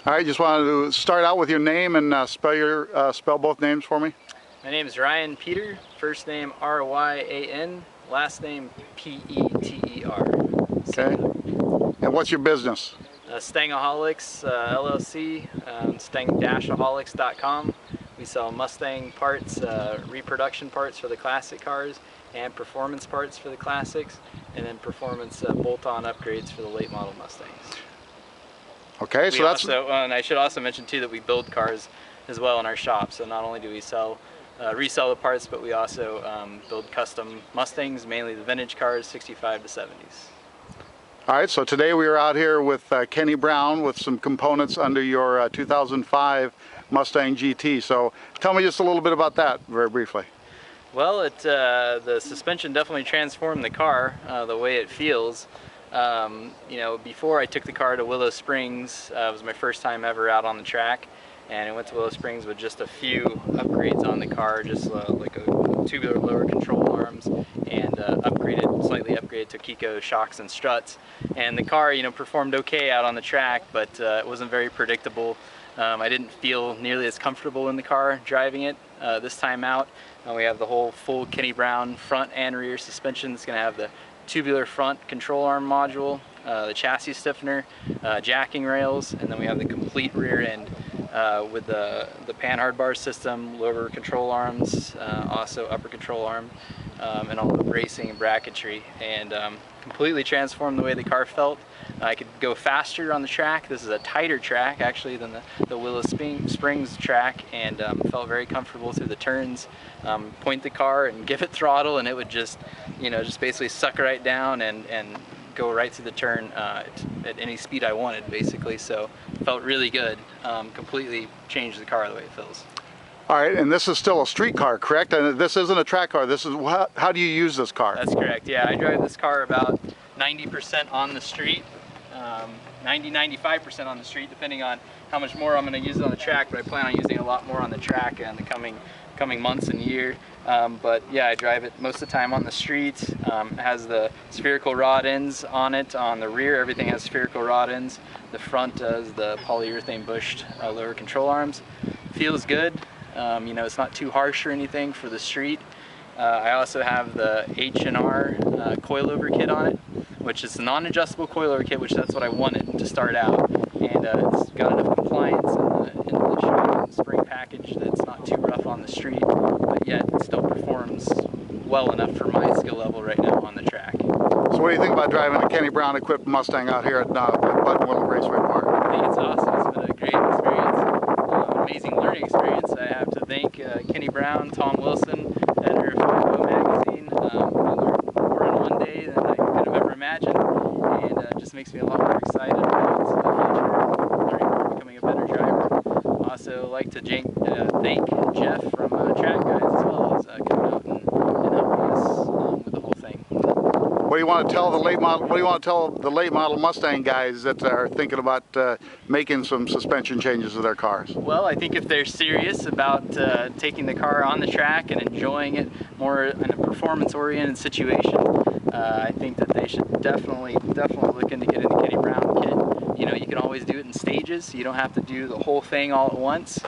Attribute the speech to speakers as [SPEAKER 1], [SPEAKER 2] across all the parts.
[SPEAKER 1] All right, just wanted to start out with your name and spell both names for me.
[SPEAKER 2] My name is Ryan Peter, first name R-Y-A-N, last name P-E-T-E-R.
[SPEAKER 1] Okay. And what's your business?
[SPEAKER 2] Stangaholics LLC, stang-aholics.com. We sell Mustang parts, reproduction parts for the classic cars, and performance parts for the classics, and then performance bolt-on upgrades for the late model Mustangs.
[SPEAKER 1] Okay, so that's...
[SPEAKER 2] and I should also mention too that we build cars as well in our shop. So not only do we resell the parts, but we also build custom Mustangs, mainly the vintage cars, 65 to 70s.
[SPEAKER 1] All right, so today we are out here with Kenny Brown with some components under your 2005 Mustang GT. So tell me just a little bit about that very briefly.
[SPEAKER 2] Well, the suspension definitely transformed the car, the way it feels. You know, before I took the car to Willow Springs, it was my first time ever out on the track, and I went to Willow Springs with just a few upgrades on the car, just like a tubular lower control arms and slightly upgraded to Kiko shocks and struts. And the car, you know, performed okay out on the track, but it wasn't very predictable. I didn't feel nearly as comfortable in the car driving it this time out. We have the whole full Kenny Brown front and rear suspension. It's going to have the tubular front control arm module, the chassis stiffener, jacking rails, and then we have the complete rear end with the panhard bar system, lower control arms, also upper control arm, and all the bracing and bracketry, and completely transformed the way the car felt. I could go faster on the track. This is a tighter track actually than the Willow Springs track, and felt very comfortable through the turns. Point the car and give it throttle, and it would just, you know, just basically suck right down and go right through the turn at any speed I wanted, basically. So it felt really good. Completely changed the car the way it feels.
[SPEAKER 1] All right, and this is still a street car, correct? And this isn't a track car. This is how do you use this car?
[SPEAKER 2] That's correct. Yeah, I drive this car about 90% on the street, 90-95% on the street, depending on how much more I'm going to use it on the track. But I plan on using a lot more on the track in the coming months and year. But yeah, I drive it most of the time on the street. It has the spherical rod ends on it. On the rear, everything has spherical rod ends. The front does the polyurethane bushed lower control arms. Feels good. You know, it's not too harsh or anything for the street. I also have the H&R coilover kit on it, which is a non-adjustable coilover kit, which that's what I wanted to start out. And it's got enough compliance in the shock and spring package that's not too rough on the street, but yet it still performs well enough for my skill level right now on the track.
[SPEAKER 1] So what do you think about driving a Kenny Brown equipped Mustang out here at Willow Raceway Park?
[SPEAKER 2] I think it's awesome. It's been a great experience, amazing learning experience. I have to thank Kenny Brown, Tom Wilson, editor of Photo Magazine. I learned more in one day than I could have ever imagined, and it just makes me a lot more excited about the future, learning, becoming a better driver. Also like to thank Jeff from Track Guys as well as coming out and helping us with the whole thing.
[SPEAKER 1] What do you want to tell the late model? What do you want to tell the late model Mustang guys that are thinking about making some suspension changes to their cars?
[SPEAKER 2] Well, I think if they're serious about taking the car on the track and enjoying it more in a performance-oriented situation, I think that they should definitely look into getting the Kenny Brown kit. You know, you can always do it in stages. You don't have to do the whole thing all at once.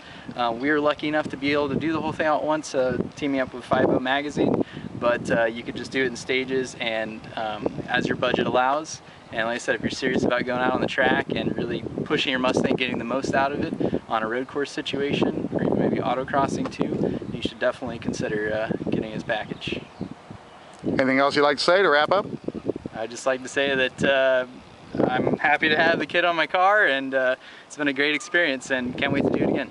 [SPEAKER 2] We were lucky enough to be able to do the whole thing all at once, teaming up with Photo Magazine. But you could just do it in stages and as your budget allows. And like I said, if you're serious about going out on the track and really pushing your Mustang, getting the most out of it on a road course situation, or even maybe autocrossing too, you should definitely consider getting his package.
[SPEAKER 1] Anything else you'd like to say to wrap up?
[SPEAKER 2] I'd just like to say that I'm happy to have the kit on my car, and it's been a great experience and can't wait to do it again.